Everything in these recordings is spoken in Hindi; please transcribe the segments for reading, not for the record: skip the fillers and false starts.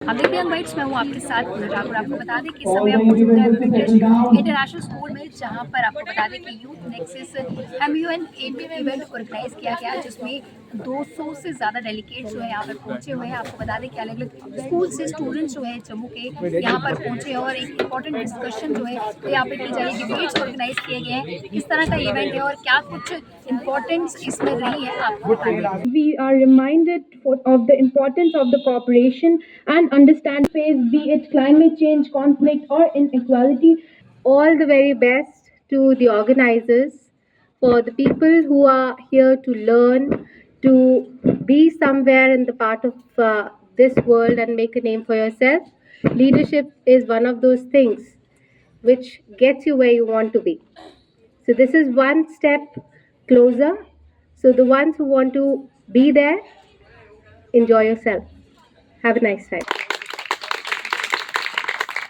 अमित बाइट्स में हूँ आपके साथ ठाकुर। आपको बता दें कि इस समय हम मौजूद हैं ब्रिटिश इंटरनेशनल स्कूल में, जहाँ पर आपको बता दें कि यूथ नेक्सस MUN-AP में इवेंट ऑर्गेनाइज किया गया, जिसमें 200 से ज़्यादा डेलीगेट्स जो है यहाँ पर पहुँचे हुए हैं। आपको बता दें कि अलग अलग स्कूल से स्टूडेंट्स जो है जम्मू के यहाँ पर पहुँचे हैं और एक इम्पॉर्टेंट डिस्कशन जो है तो यहाँ पर की जा रही है। डिबेट्स ऑर्गेनाइज किए गए हैं, किस तरह का इवेंट है और क्या कुछ इम्पोर्टेंस इसमें रही है आपको बता दें। We are reminded of the importance of the cooperation and understand face, be it climate change, conflict, or inequality. All the very best to the organizers, for the people who are here to learn, to be somewhere in the part of this world and make a name for yourself. Leadership is one of those things which gets you where you want to be. So this is one step closer. So the ones who want to be there, enjoy yourself. Have a nice time.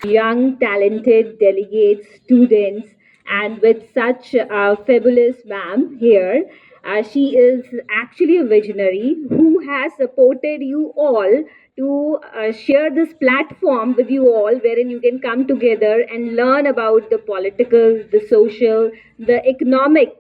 Young, talented delegates, students, and with such a fabulous ma'am here. She is actually a visionary who has supported you all to share this platform with you all, wherein you can come together and learn about the political, the social, the economic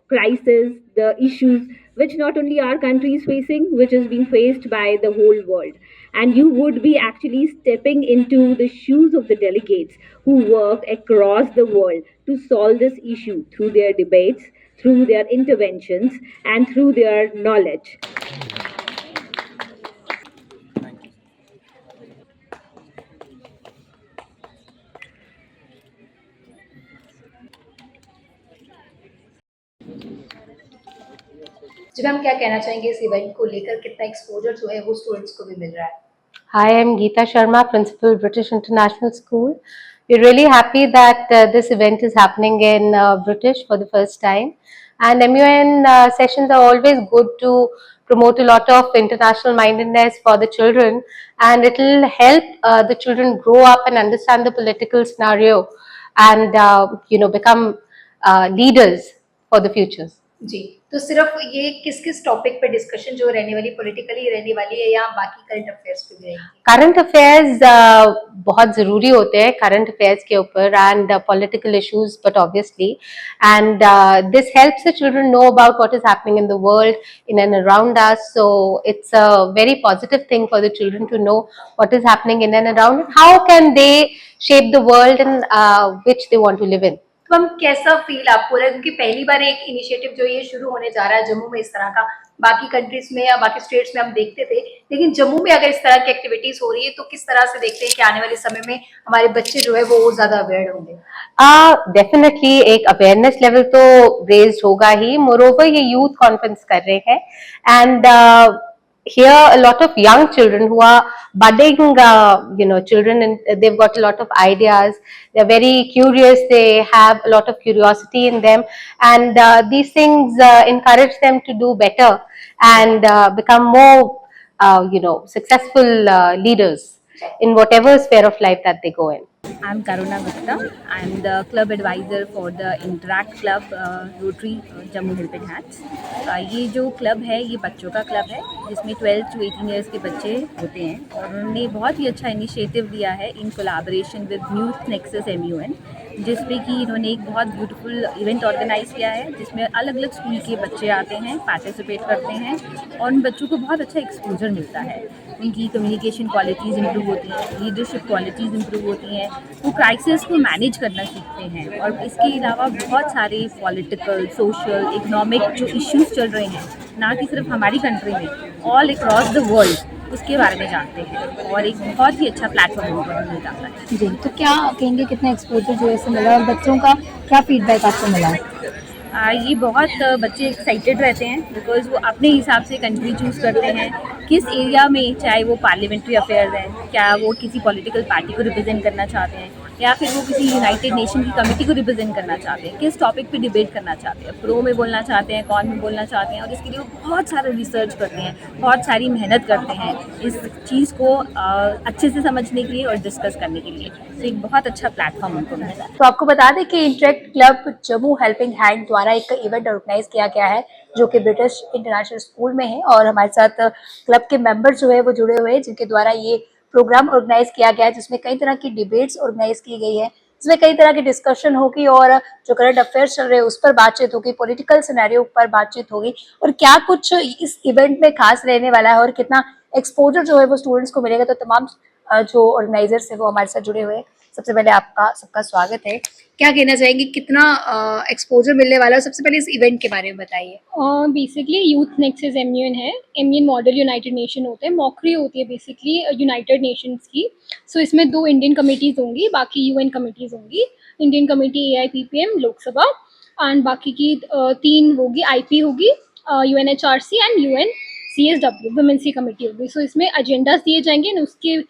crisis, the issues which not only our country is facing, which is being faced by the whole world. And you would be actually stepping into the shoes of the delegates who work across the world to solve this issue through their debates, through their interventions, and through their knowledge. जी मैम, क्या कहना चाहेंगे इस इवेंट को लेकर, कितना एक्सपोजर जो है वो स्टूडेंट्स को भी मिल रहा है? Hi, I'm Geeta Sharma, Principal, British International School. We're really happy that this event is happening in British for the first time. And MUN sessions are always good to promote a lot of international mindedness for the children, and it will help the children grow up and understand the political scenario and become leaders for the futures. जी, तो सिर्फ ये किस टॉपिक पे डिस्कशन जो रहने वाली, पॉलिटिकली रहने वाली है या बाकी करंट अफेयर्स पे भी रहेंगी? करंट अफेयर्स बहुत ज़रूरी होते हैं करंट अफेयर्स के ऊपर, and political issues, but obviously and this helps the children know about what is happening in the world in and around us. So it's a very positive thing for the children to know what is happening in and around, how can they shape the world in which they want to live in. तो हम कैसा फील आपको रहा है, क्योंकि पहली बार एक इनिशिएटिव जो ये शुरू होने जा रहा है जम्मू में इस तरह का, बाकी कंट्रीज में या बाकी स्टेट्स में हम देखते थे, लेकिन जम्मू में अगर इस तरह की एक्टिविटीज हो रही है तो किस तरह से देखते हैं कि आने वाले समय में हमारे बच्चे जो है वो ज्यादा अवेयर होंगे? डेफिनेटली एक अवेयरनेस लेवल तो रेज होगा ही. मोरोवर ये यूथ कॉन्फ्रेंस कर रहे हैं, and here a lot of young children who are budding children, and they've got a lot of ideas. They're very curious, they have a lot of curiosity in them, and these things encourage them to do better and become more successful leaders in whatever sphere of life that they go in. I'm Karuna Gupta. I'm the club advisor for the Interact Club, Rotary Jammu Helping Hands. ये जो क्लब है ये बच्चों का क्लब है, जिसमें 12 to 18 ईयर्स के बच्चे होते हैं, और उन्होंने बहुत ही अच्छा इनिशिएटिव लिया है in collaboration with youth nexus MUN, जिसमें कि इन्होंने एक बहुत ब्यूटीफुल इवेंट ऑर्गेनाइज किया है, जिसमें अलग अलग स्कूल के बच्चे आते हैं, पार्टिसिपेट करते हैं, और उन बच्चों को बहुत अच्छा एक्सपोजर मिलता है. उनकी कम्युनिकेशन क्वालिटीज़ इंप्रूव होती हैं, लीडरशिप क्वालिटीज़ इंप्रूव होती हैं, वो क्राइसिस को मैनेज करना सीखते हैं, और इसके अलावा बहुत सारे पॉलिटिकल, सोशल, इकोनॉमिक जो इश्यूज़ चल रहे हैं, ना कि सिर्फ हमारी कंट्री में, ऑल अक्रॉस द वर्ल्ड, उसके बारे में जानते हैं, और एक बहुत ही अच्छा प्लेटफॉर्म उनको मिल जाता है. जी, तो क्या कहेंगे कितना एक्सपोजर जो है मिला और बच्चों का क्या फीडबैक आपको मिला? ये बहुत बच्चे एक्साइटेड रहते हैं, बिकॉज़ वो अपने हिसाब से कंट्री चूज़ करते हैं किस एरिया में, चाहे वो पार्लियामेंट्री अफेयर्स हैं, क्या वो किसी पॉलिटिकल पार्टी को रिप्रेजेंट करना चाहते हैं, या फिर वो किसी यूनाइटेड नेशन की कमेटी को रिप्रेजेंट करना चाहते हैं, किस टॉपिक पे डिबेट करना चाहते हैं, प्रो में बोलना चाहते हैं, कॉन में बोलना चाहते हैं, और इसके लिए वो बहुत सारा रिसर्च करते हैं, बहुत सारी मेहनत करते हैं इस चीज़ को अच्छे से समझने के लिए और डिस्कस करने के लिए. तो एक बहुत अच्छा प्लेटफॉर्म उनको मिला है. तो आपको बता दें कि interact club Jammu helping hand द्वारा एक इवेंट ऑर्गेनाइज किया गया है, जो कि ब्रिटिश इंटरनेशनल स्कूल में है, और हमारे साथ क्लब के मेंबर जो है वो जुड़े हुए हैं, जिनके द्वारा ये प्रोग्राम ऑर्गेनाइज किया गया है जिसमें कई तरह की डिबेट्स ऑर्गेनाइज की गई है, इसमें कई तरह की डिस्कशन होगी और जो करंट अफेयर्स चल रहे हैं उस पर बातचीत होगी, पॉलिटिकल सिनेरियो पर बातचीत होगी और क्या कुछ इस इवेंट में खास रहने वाला है और कितना एक्सपोजर जो है वो स्टूडेंट्स को मिलेगा। तो तमाम जो ऑर्गेनाइजर्स है वो हमारे साथ जुड़े हुए हैं। सबसे पहले आपका सबका स्वागत है। क्या कहना चाहेंगे, कितना एक्सपोजर मिलने वाला है? सबसे पहले इस इवेंट के बारे में बताइए। बेसिकली यूथ नेक्सस एमयूएन है। एमयूएन मॉडल यूनाइटेड नेशन होते हैं, मॉकरी होती है बेसिकली यूनाइटेड नेशंस की। सो इसमें 2 इंडियन कमिटीज़ होंगी, बाकी यूएन कमिटीज़ होंगी। Indian committee AIPPM Lok Sabha and बाकी की 3 होगी, IP होगी, UNHRC एंड UNCSW वुमेन्स की कमेटी होगी। सो इसमें एजेंडास दिए जाएंगे और उसके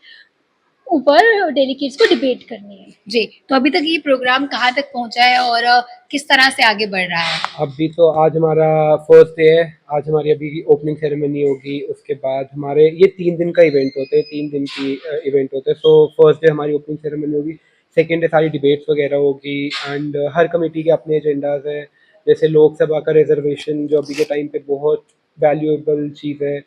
ऊपर डेलीगेट्स को डिबेट करनी है। जी, तो अभी तक ये प्रोग्राम कहाँ तक पहुंचा है और किस तरह से आगे बढ़ रहा है? अभी तो आज हमारा फर्स्ट डे है। आज हमारी अभी ओपनिंग सेरेमनी होगी, उसके बाद हमारे ये 3 दिन का इवेंट होते हैं, 3 दिन की इवेंट होते हैं। सो फर्स्ट डे हमारी ओपनिंग सेरेमनी होगी, सेकेंड डे सारी डिबेट्स वगैरह होगी एंड हर कमेटी के अपने एजेंडाज हैं। जैसे लोकसभा का रिजर्वेशन जो अभी के टाइम पे बहुत वैल्यूएबल चीज़ है,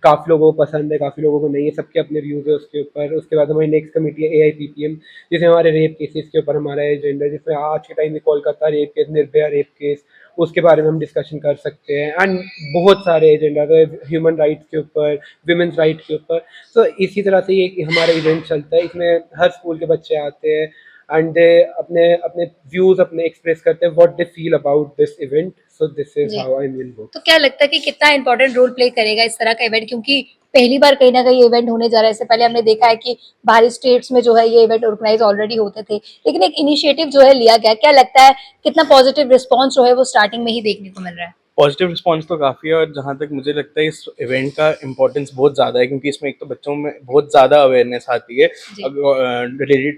काफ़ी लोगों को पसंद है, काफ़ी लोगों को नहीं है, सबके अपने व्यूज़ है उसके ऊपर। उसके बाद हमारी नेक्स्ट कमेटी है AIPPM, जिसमें हमारे रेप केसेस के ऊपर हमारा एजेंडा है, जिसमें आज के टाइम में Kolkata rape case, Nirbhaya rape case, उसके बारे में हम डिस्कशन कर सकते हैं एंड बहुत सारे एजेंडा है ह्यूमन राइट्स के ऊपर, विमेंस राइट्स के ऊपर। तो इसी तरह से ये हमारा इवेंट चलता है। इसमें हर स्कूल के बच्चे आते हैं एंड दे अपने अपने व्यूज़ अपने एक्सप्रेस करते हैं, what they feel about this event. So this is how I will go. तो क्या लगता है कि कितना इंपॉर्टेंट रोल प्ले करेगा इस तरह का इवेंट, क्योंकि पहली बार कहीं ना कहीं इवेंट होने जा रहा है? इससे पहले हमने देखा है कि बाहरी स्टेट्स में जो है ये इवेंट ऑर्गेनाइज ऑलरेडी होते थे, लेकिन एक इनिशिएटिव जो है लिया गया। क्या लगता है कितना पॉजिटिव रिस्पॉन्स जो है वो स्टार्टिंग में ही देखने को मिल रहा है? पॉजिटिव रिस्पांस तो काफ़ी है, और जहाँ तक मुझे लगता है इस इवेंट का इम्पोर्टेंस बहुत ज़्यादा है, क्योंकि इसमें एक तो बच्चों में बहुत ज़्यादा अवेयरनेस आती है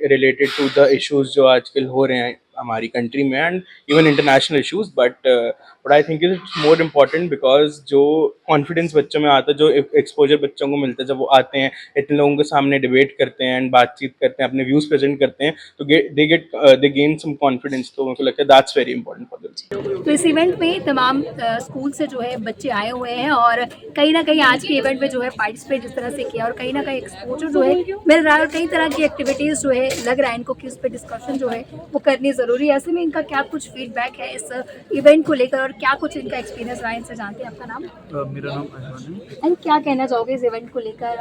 रिलेटेड टू द इश्यूज जो आजकल हो रहे हैं हमारी कंट्री में and even international issues. But I think it's more important because जो कॉन्फिडेंस बच्चों में आता है, जो एक्सपोजर बच्चों को मिलता है जब वो आते हैं, इतने लोगों के सामने डिबेट करते हैं एंड बातचीत करते हैं, अपने व्यूज़ प्रेजेंट करते हैं, तो दे गेन सम कॉन्फिडेंस। तो मुझे लगता है that's very important for them. तो इस इवेंट में तमाम स्कूल से जो है बच्चे आए हुए हैं और कहीं ना कहीं आज के इवेंट में जो है पार्टिसिपेट जिस तरह से किया और कहीं ना कहीं एक्सपोजर जो है मिल रहा है और कई तरह की एक्टिविटीज़ जो है लग रहा है इनको कि उस पर डिस्कशन जो है वो करनी ज़रूरी है। ऐसे में इनका क्या कुछ फीडबैक है इस इवेंट को लेकर और क्या कुछ इनका एक्सपीरियंस रहा है? इनसे जानते हैं। आपका नाम? मेरा नाम अहमान है। एंड क्या कहना चाहोगे इस इवेंट को लेकर,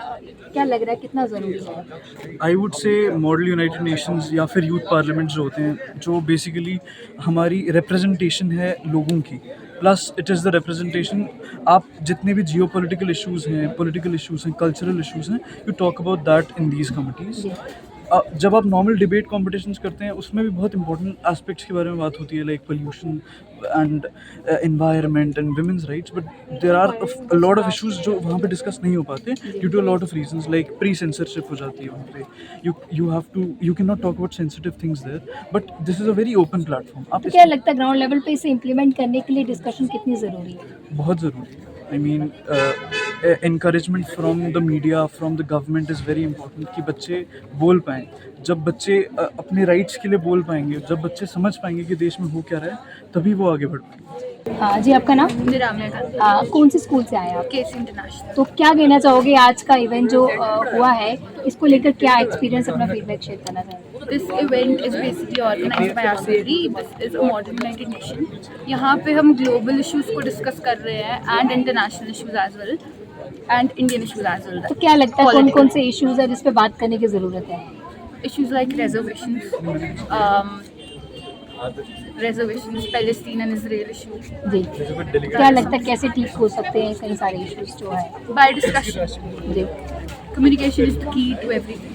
क्या लग रहा है कितना ज़रूरी है? I would say model United Nations या फिर यूथ पार्लियामेंट जो होते हैं, जो बेसिकली हमारी रिप्रेजेंटेशन है लोगों की, plus it is the representation. आप जितने भी जियो पोलिटिकल इशूज़ हैं, पॉलिटिकल इशूज़ हैं, कल्चरल इशूज़ हैं, you talk about that in these committees. जब आप नॉर्मल डिबेट कॉम्पिटिशन्स करते हैं उसमें भी बहुत इंपॉर्टेंट एस्पेक्ट्स के बारे में बात होती है, like pollution and environment and women's rights, but there are a lot of issues जो वहाँ पे डिस्कस नहीं हो पाते due to a lot of reasons, like pre censorship हो जाती है वहाँ पे। You can not talk about sensitive things there, but this is a very open platform. आप क्या लगता है ग्राउंड लेवल पे इसे इम्प्लीमेंट करने के लिए डिस्कशन कितनी ज़रूरी है? बहुत ज़रूरी है। I mean encouragement from the media, from the government is very important कि बच्चे बोल पाएँ। जब बच्चे अपने राइट्स के लिए बोल पाएंगे, जब बच्चे समझ पाएंगे कि देश में हो क्या रहा है, तभी वो आगे बढ़ पाएंगे। हाँ जी, आपका नाम? मेरा कौन से स्कूल से आए आप? केसी इंटरनेशनल। तो क्या कहना चाहोगे आज का इवेंट जो हुआ है इसको लेकर, क्या एक्सपीरियंस, अपना फीडबैक शेयर करना चाहेंगे? This event is basically organized by RCD. This is a Model United Nation. यहाँ पे हम ग्लोबल इश्यूज को डिस्कस कर रहे हैं and international issues as well and Indian issues as well. तो क्या लगता है कौन कौन से इश्यूज है जिस पे बात करने की ज़रूरत है? Issues like reservations, Palestine and Israel issues. जी, क्या लगता है कैसे ठीक हो सकते हैं कई सारे इश्यूज जो है? By discussion. Ji Communication is the key to everything.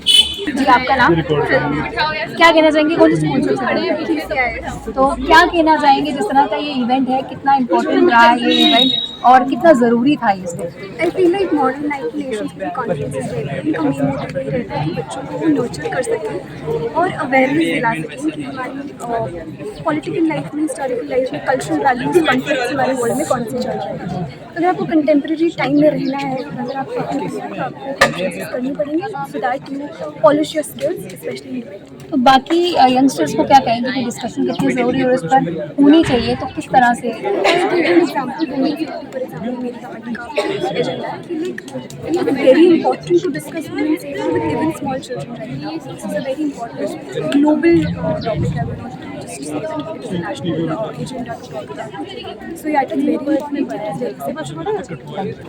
जी, आपका नाम? क्या कहना चाहेंगे, कौन से स्कूल से खड़े हैं? तो क्या कहना चाहेंगे जिस तरह का ये इवेंट है, कितना इम्पोर्टेंट रहा है ये इवेंट और कितना ज़रूरी था इसमें? I feel like model United Nations की कॉन्फ्रेंसेस इनका मेन मोटिव ये रहता है कि बच्चों को वो नर्चर कर सकें और अवेयरनेस दिला सकें कि हमारी पॉलिटिकल लाइफ में, हिस्टोरिकल लाइफ में, कल्चरल वैल्यूज कॉन्फ्लिक्ट्स हमारे वर्ल्ड में कौन से चल रहे हैं। अगर आपको कंटेम्प्रेरी टाइम में रहना है, अगर आप तो आपको कोशिश करनी पड़ेगी so that you polish your skills specially in debate. तो बाकी यंगस्टर्स को क्या कहेंगे कि डिस्कशन कितनी ज़रूरी है और उस पर होनी चाहिए, तो किस तरह से? एग्जाम्पल फॉर एग्जाम्पल मेरी पार्टी का एजेंडा है कि like it is very important to discuss women safety with even small children, right? This is a very important global topic है, just say that it is a national agenda to talk about. So yeah, it is very important.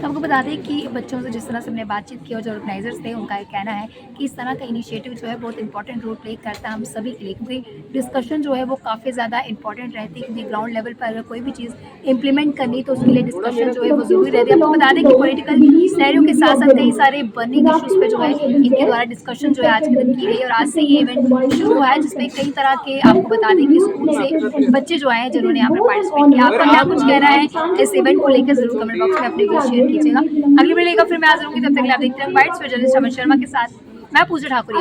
आपको बता दें कि बच्चों से जिस तरह से हमने बातचीत की और जो ऑर्गेनाइजर्स थे उनका ये कहना है कि इस तरह का इनिशिएटिव जो है बहुत इंपॉर्टेंट रोल प्ले करता है हम सभी के लिए, क्योंकि डिस्कशन जो है वो काफ़ी ज़्यादा इंपॉर्टेंट रहती है, क्योंकि ग्राउंड लेवल पर अगर कोई भी चीज़ इंप्लीमेंट करनी तो उसके लिए डिस्कशन जो है वो ज़रूरी रहती है। आपको बता दें कि पॉलिटिकल सिनेरियो के साथ साथ कई सारे बर्निंग इशूज़ पे जो है इनके द्वारा डिस्कशन जो है आज के दिन की गई और आज से ये इवेंट शुरू हुआ है जिसमें कई तरह के आपको बता दें कि स्कूल से बच्चे जो आए हैं जिन्होंने यहाँ पर पार्टिसिपेट किया। आपका क्या कुछ कहना है इस इवेंट को लेकर, जरूर कमेंट बॉक्स में अपने व्यूज शेयर कीजिएगा। अगली वीडियो लेकर फिर मैं हाजिर होंगी, तब तक के लिए आप देखते हैं बाइट्स, जर्नलिस्ट अमन शर्मा के साथ मैं पूजा ठाकुर।